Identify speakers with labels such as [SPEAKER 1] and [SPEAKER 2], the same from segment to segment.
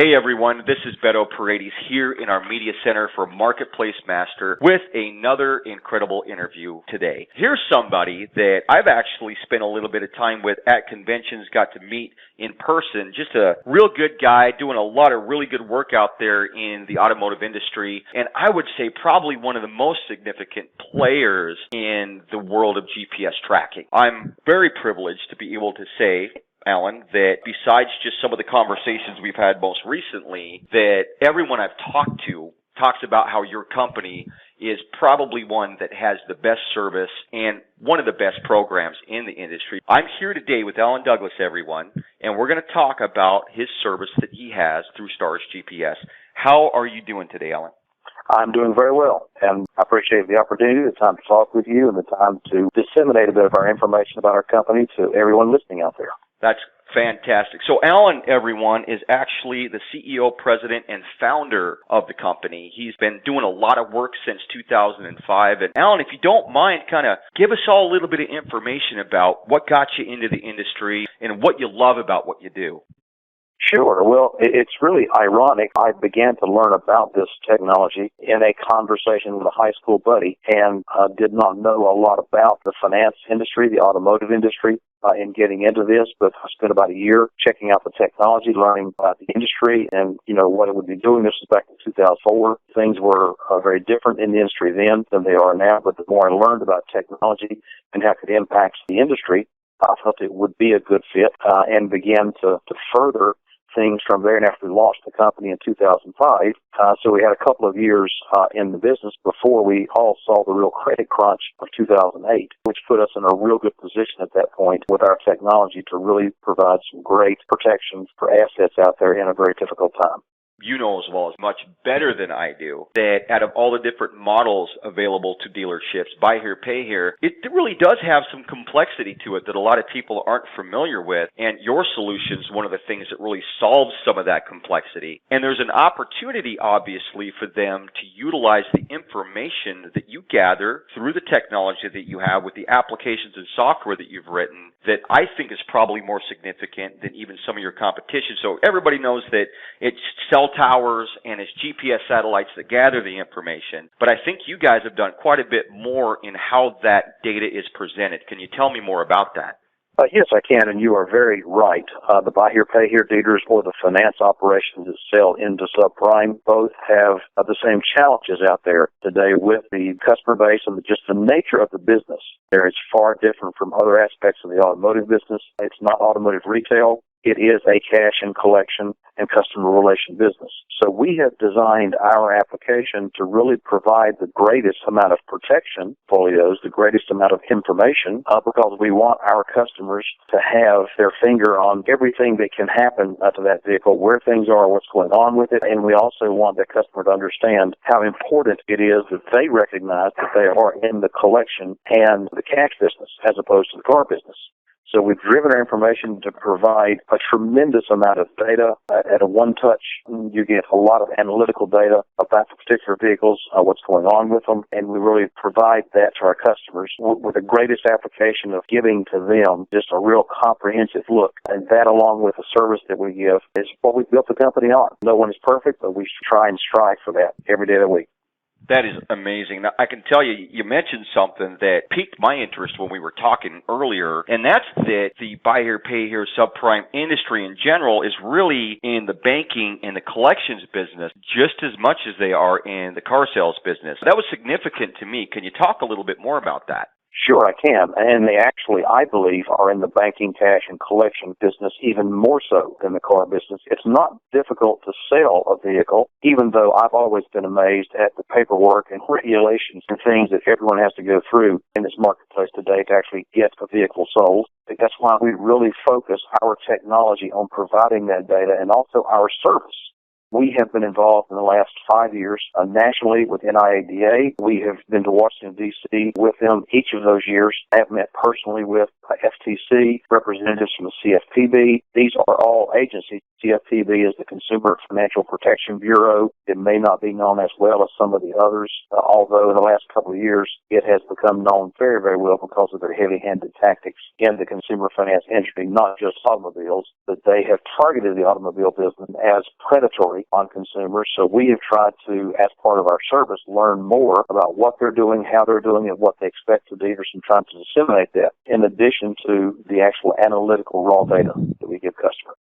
[SPEAKER 1] Hey everyone, this is Beto Paredes here in our Media Center for Marketplace Master with another incredible interview today. Here's somebody that I've actually spent a little bit of time with at conventions, got to meet in person. Just a real good guy doing a lot of really good work out there in the automotive industry, and I would say probably one of the most significant players in the world of GPS tracking. I'm very privileged to be able to say, Alan, that besides just some of the conversations we've had most recently, that everyone I've talked to talks about how your company is probably one that has the best service and one of the best programs in the industry. I'm here today with Alan Douglas, everyone, and we're going to talk about his service that he has through Stars GPS. How are you doing today, Alan?
[SPEAKER 2] I'm doing very well, and I appreciate the opportunity, the time to talk with you, and the time to disseminate a bit of our information about our company to everyone listening out there.
[SPEAKER 1] That's fantastic. So Alan, everyone, is actually the CEO, president, and founder of the company. He's been doing a lot of work since 2005. And Alan, if you don't mind, kind of give us all a little bit of information about what got you into the industry and what you love about what you do.
[SPEAKER 2] Sure. Well, it's really ironic. I began to learn about this technology in a conversation with a high school buddy and did not know a lot about the finance industry, the automotive industry, in getting into this, but I spent about a year checking out the technology, learning about the industry and, what it would be doing. This was back in 2004. Things were very different in the industry then than they are now, but the more I learned about technology and how it could impact the industry, I felt it would be a good fit and began to further things from there. And after we launched the company in 2005, so we had a couple of years in the business before we all saw the real credit crunch of 2008, which put us in a real good position at that point with our technology to really provide some great protections for assets out there in a very difficult time.
[SPEAKER 1] You know as well as much better than I do that out of all the different models available to dealerships, buy here, pay here, it really does have some complexity to it that a lot of people aren't familiar with. And your solution is one of the things that really solves some of that complexity. And there's an opportunity, obviously, for them to utilize the information that you gather through the technology that you have with the applications and software that you've written that I think is probably more significant than even some of your competition. So everybody knows that it's cell towers and it's GPS satellites that gather the information, but I think you guys have done quite a bit more in how that data is presented. Can you tell me more about that?
[SPEAKER 2] Yes, I can, and you are very right. The buy here, pay here dealers or the finance operations that sell into subprime both have the same challenges out there today with the customer base and just the nature of the business. There is far different from other aspects of the automotive business. It's not automotive retail. It is a cash and collection and customer relation business. So we have designed our application to really provide the greatest amount of protection, folios, the greatest amount of information, because we want our customers to have their finger on everything that can happen to that vehicle, where things are, what's going on with it, and we also want the customer to understand how important it is that they recognize that they are in the collection and the cash business as opposed to the car business. So we've driven our information to provide a tremendous amount of data at a one-touch. You get a lot of analytical data about the particular vehicles, what's going on with them, and we really provide that to our customers with the greatest application of giving to them just a real comprehensive look. And that, along with the service that we give, is what we built the company on. No one is perfect, but we try and strive for that every day of the week.
[SPEAKER 1] That is amazing. Now, I can tell you, you mentioned something that piqued my interest when we were talking earlier, and that's that the buy here, pay here subprime industry in general is really in the banking and the collections business just as much as they are in the car sales business. That was significant to me. Can you talk a little bit more about that?
[SPEAKER 2] Sure, I can. And they actually, I believe, are in the banking, cash, and collection business even more so than the car business. It's not difficult to sell a vehicle, even though I've always been amazed at the paperwork and regulations and things that everyone has to go through in this marketplace today to actually get a vehicle sold. I think that's why we really focus our technology on providing that data and also our service. We have been involved in the last 5 years nationally with NIADA. We have been to Washington, D.C. with them each of those years. I have met personally with FTC, representatives from the CFPB. These are all agencies. CFPB is the Consumer Financial Protection Bureau. It may not be known as well as some of the others, although in the last couple of years it has become known very, very well because of their heavy-handed tactics in the consumer finance industry, not just automobiles, but they have targeted the automobile business as predatory on consumers. So we have tried to, as part of our service, learn more about what they're doing, how they're doing it, what they expect of dealers, and trying to disseminate that in addition to the actual analytical raw data that we give customers.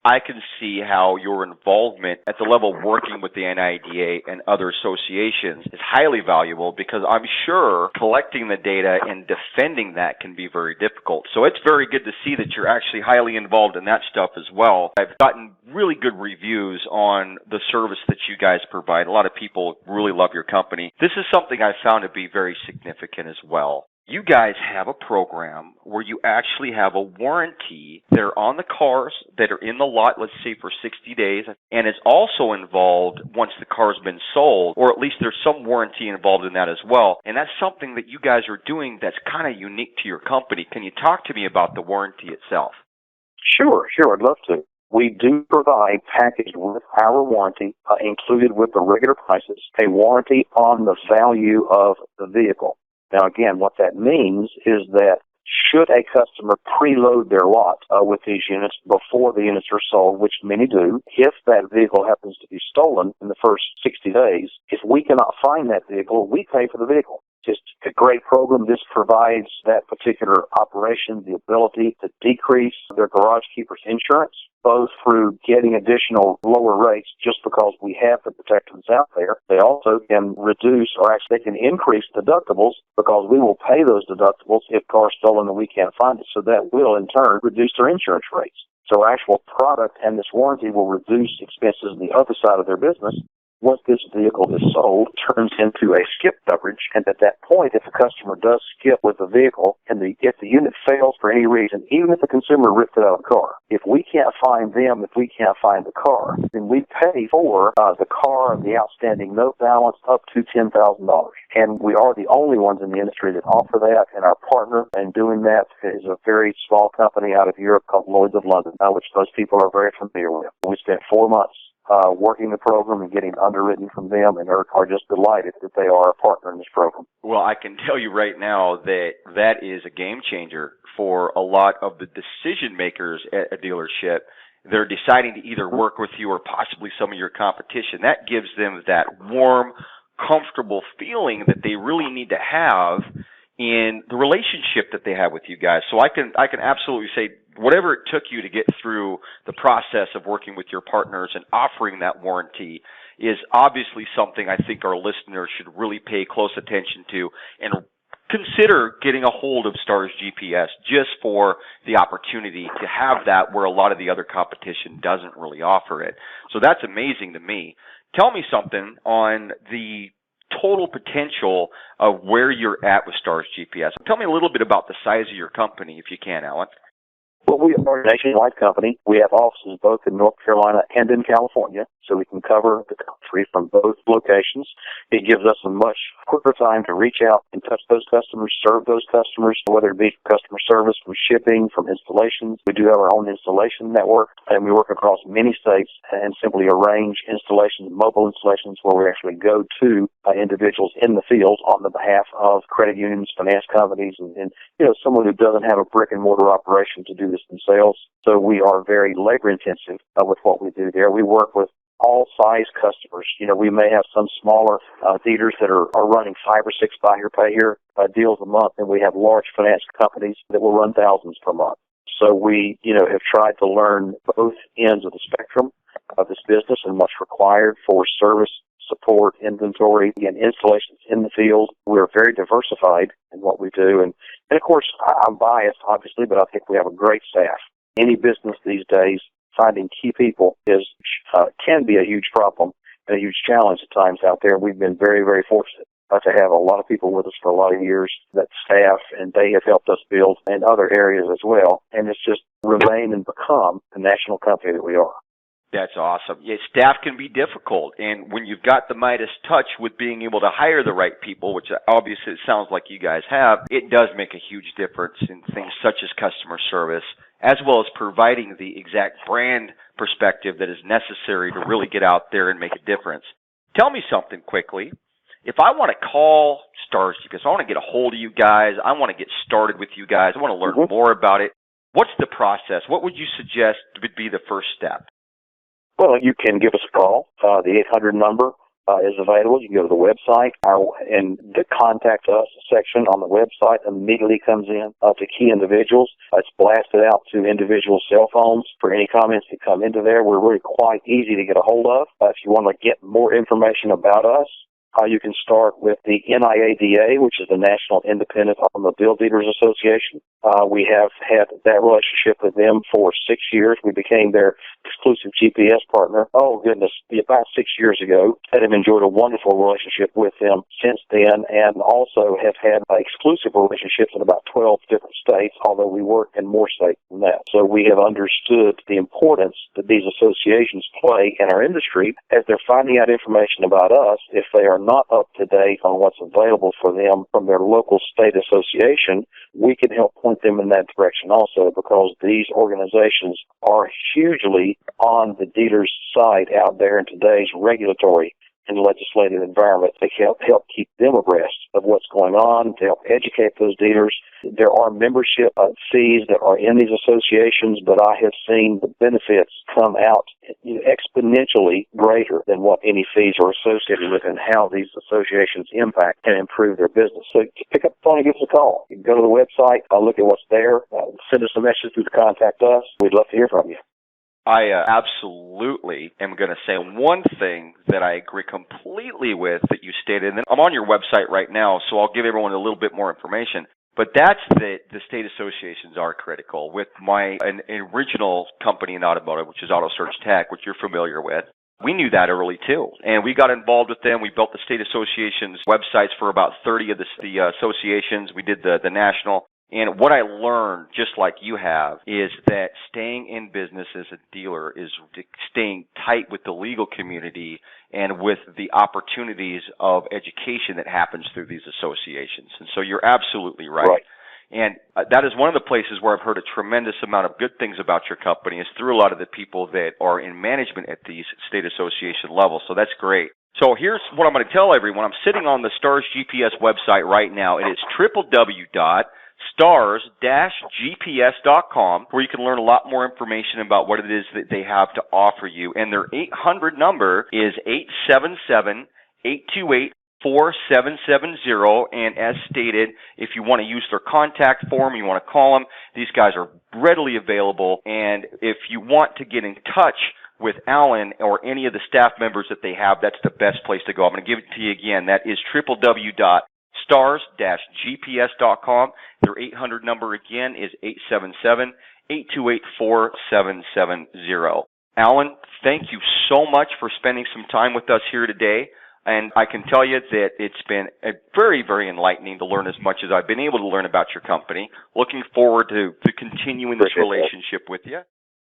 [SPEAKER 1] I can see how your involvement at the level of working with the NIDA and other associations is highly valuable, because I'm sure collecting the data and defending that can be very difficult. So it's very good to see that you're actually highly involved in that stuff as well. I've gotten really good reviews on the service that you guys provide. A lot of people really love your company. This is something I found to be very significant as well. You guys have a program where you actually have a warranty that are on the cars that are in the lot, let's say for 60 days, and it's also involved once the car's been sold, or at least there's some warranty involved in that as well. And that's something that you guys are doing that's kind of unique to your company. Can you talk to me about the warranty itself?
[SPEAKER 2] Sure, I'd love to. We do provide, packaged with our warranty, included with the regular prices, a warranty on the value of the vehicle. Now, again, what that means is that should a customer preload their lot with these units before the units are sold, which many do, if that vehicle happens to be stolen in the first 60 days, if we cannot find that vehicle, we pay for the vehicle. Just a great program. This provides that particular operation the ability to decrease their garage keeper's insurance, both through getting additional lower rates just because we have the protections out there. They also can reduce, or actually they can increase deductibles because we will pay those deductibles if cars stolen and we can't find it. So that will in turn reduce their insurance rates. So our actual product and this warranty will reduce expenses on the other side of their business. Once this vehicle is sold, it turns into a skip coverage, and at that point, if a customer does skip with the vehicle, and if the unit fails for any reason, even if the consumer ripped it out of the car, if we can't find them, if we can't find the car, then we pay for the car and the outstanding note balance up to $10,000. And we are the only ones in the industry that offer that, and our partner in doing that is a very small company out of Europe called Lloyd's of London, which most people are very familiar with. We spent 4 months working the program and getting underwritten from them, and are just delighted that they are a partner in this program.
[SPEAKER 1] Well, I can tell you right now that that is a game changer for a lot of the decision makers at a dealership. They're deciding to either work with you or possibly some of your competition. That gives them that warm, comfortable feeling that they really need to have in the relationship that they have with you guys. So I can absolutely say whatever it took you to get through the process of working with your partners and offering that warranty is obviously something I think our listeners should really pay close attention to and consider getting a hold of Stars GPS just for the opportunity to have that where a lot of the other competition doesn't really offer it. So that's amazing to me. Tell me something on the total potential of where you're at with Stars GPS. Tell me a little bit about the size of your company, if you can, Alan.
[SPEAKER 2] Well, we are a nationwide company. We have offices both in North Carolina and in California, so we can cover the country from both locations. It gives us a much quicker time to reach out and touch those customers, serve those customers, whether it be customer service, from shipping, from installations. We do have our own installation network, and we work across many states and simply arrange installations, mobile installations, where we actually go to individuals in the field on the behalf of credit unions, finance companies, and someone who doesn't have a brick and mortar operation to do this themselves. So we are very labor intensive with what we do there. We work with all size customers. We may have some smaller dealers that are running 5 or 6 buy here, pay here deals a month, and we have large finance companies that will run thousands per month. So we, have tried to learn both ends of the spectrum of this business and what's required for service, support, inventory, and installations in the field. We're very diversified in what we do. And of course, I'm biased, obviously, but I think we have a great staff. Any business these days, finding key people can be a huge problem and a huge challenge at times out there. We've been very, very fortunate to have a lot of people with us for a lot of years, that staff, and they have helped us build in other areas as well. And it's just remain and become the national company that we are.
[SPEAKER 1] That's awesome. Yeah, staff can be difficult, and when you've got the Midas touch with being able to hire the right people, which obviously it sounds like you guys have, it does make a huge difference in things such as customer service, as well as providing the exact brand perspective that is necessary to really get out there and make a difference. Tell me something quickly. If I want to call Stars GPS, I want to get a hold of you guys, I want to get started with you guys, I want to learn more about it, what's the process? What would you suggest would be the first step?
[SPEAKER 2] Well, you can give us a call. The 800 number is available. You can go to the website, and the Contact Us section on the website immediately comes in to key individuals. It's blasted out to individual cell phones for any comments that come into there. We're really quite easy to get a hold of. If you want to get more information about us, you can start with the NIADA, which is the National Independent Automobile Dealers Association. We have had that relationship with them for 6 years. We became their exclusive GPS partner, about 6 years ago, and have enjoyed a wonderful relationship with them since then, and also have had exclusive relationships in about 12 different states, although we work in more states than that. So we have understood the importance that these associations play in our industry as they're finding out information about us. If they are not up to date on what's available for them from their local state association, we can help point them in that direction also, because these organizations are hugely on the dealer's side out there in today's regulatory and legislative environment to help keep them abreast of what's going on, to help educate those dealers. There are membership fees that are in these associations, but I have seen the benefits come out exponentially greater than what any fees are associated with, and how these associations impact and improve their business. So pick up the phone and give us a call. You can go to the website, look at what's there, send us a message through the Contact Us. We'd love to hear from you.
[SPEAKER 1] I absolutely am going to say one thing that I agree completely with that you stated, and I'm on your website right now, so I'll give everyone a little bit more information. But that's that the state associations are critical. With an original company in automotive, which is Auto Search Tech, which you're familiar with, we knew that early too, and we got involved with them. We built the state associations websites for about 30 of the associations. We did the national. And what I learned, just like you have, is that staying in business as a dealer is staying tight with the legal community and with the opportunities of education that happens through these associations. And so you're absolutely right. And that is one of the places where I've heard a tremendous amount of good things about your company, is through a lot of the people that are in management at these state association levels. So that's great. So here's what I'm going to tell everyone. I'm sitting on the Stars GPS website right now, and it's www.stars-gps.com, where you can learn a lot more information about what it is that they have to offer you. And their 800 number is 877-828-4770, and as stated, if you want to use their contact form, you want to call them, these guys are readily available. And if you want to get in touch with Alan or any of the staff members that they have, that's the best place to go. I'm going to give it to you again. That is www.stars-gps.com. Their 800 number again is 877-828-4770. Alan, thank you so much for spending some time with us here today. And I can tell you that it's been very, very enlightening to learn as much as I've been able to learn about your company. Looking forward to continuing this relationship with you.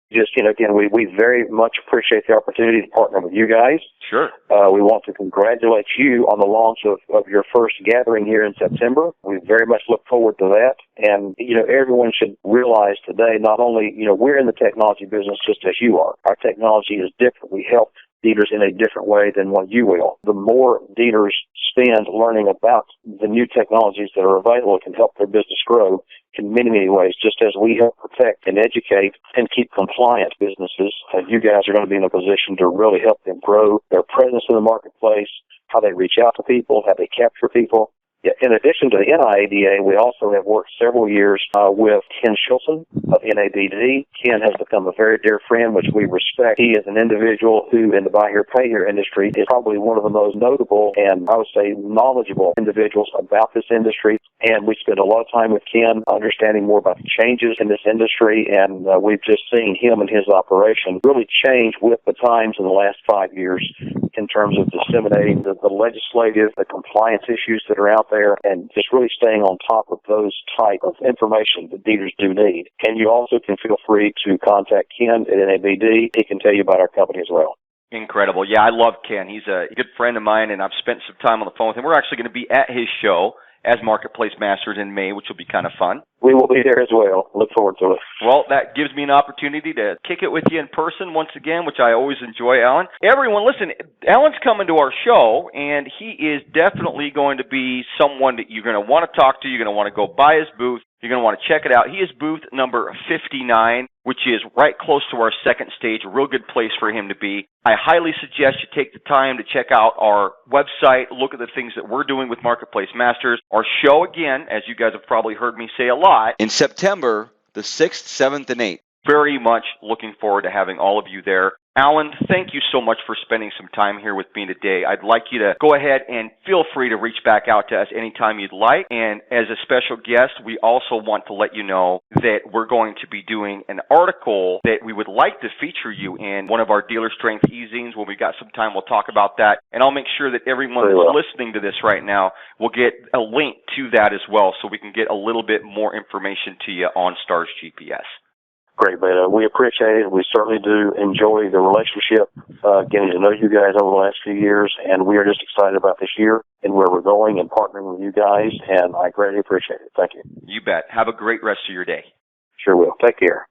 [SPEAKER 2] Again, we very much appreciate the opportunity to partner with you guys.
[SPEAKER 1] Sure.
[SPEAKER 2] We want to congratulate you on the launch of your first gathering here in September. We very much look forward to that. And, everyone should realize today, not only, we're in the technology business just as you are. Our technology is different. We help dealers in a different way than what you will. The more dealers spend learning about the new technologies that are available, can help their business grow in many, many ways, just as we help protect and educate and keep compliant businesses. You guys are going to be in a position to really help them grow their presence in the marketplace, how they reach out to people, how they capture people. In addition to the NIADA, we also have worked several years with Ken Shilson of NABD. Ken has become a very dear friend, which we respect. He is an individual who, in the buy here, pay here industry, is probably one of the most notable and, I would say, knowledgeable individuals about this industry. And we spend a lot of time with Ken understanding more about the changes in this industry, and we've just seen him and his operation really change with the times in the last 5 years in terms of disseminating the legislative, the compliance issues that are out there. there and just really staying on top of those type of information that dealers do need. And you also can feel free to contact Ken at NABD. He can tell you about our company as well.
[SPEAKER 1] Incredible. Yeah, I love Ken. He's a good friend of mine, and I've spent some time on the phone with him. We're actually going to be at his show as Marketplace Masters in May, which will be kind of fun.
[SPEAKER 2] We will be there as well. Look forward to it.
[SPEAKER 1] Well, that gives me an opportunity to kick it with you in person once again, which I always enjoy, Alan. Everyone, listen, Alan's coming to our show, and he is definitely going to be someone that you're going to want to talk to. You're going to want to go by his booth. You're going to want to check it out. He is booth number 59, which is right close to our second stage, a real good place for him to be. I highly suggest you take the time to check out our website, look at the things that we're doing with Marketplace Masters. Our show, again, as you guys have probably heard me say a lot, in September, the 6th, 7th, and 8th. Very much looking forward to having all of you there. Alan, thank you so much for spending some time here with me today. I'd like you to go ahead and feel free to reach back out to us anytime you'd like. And as a special guest, we also want to let you know that we're going to be doing an article that we would like to feature you in one of our dealer strength e-zines. When we got some time, we'll talk about that. And I'll make sure that everyone that's listening to this right now will get a link to that as well, so we can get a little bit more information to you on Stars GPS.
[SPEAKER 2] Great, Beto. We appreciate it. We certainly do enjoy the relationship, getting to know you guys over the last few years, and we are just excited about this year and where we're going and partnering with you guys, and I greatly appreciate it. Thank you.
[SPEAKER 1] You bet. Have a great rest of your day.
[SPEAKER 2] Sure will. Take care.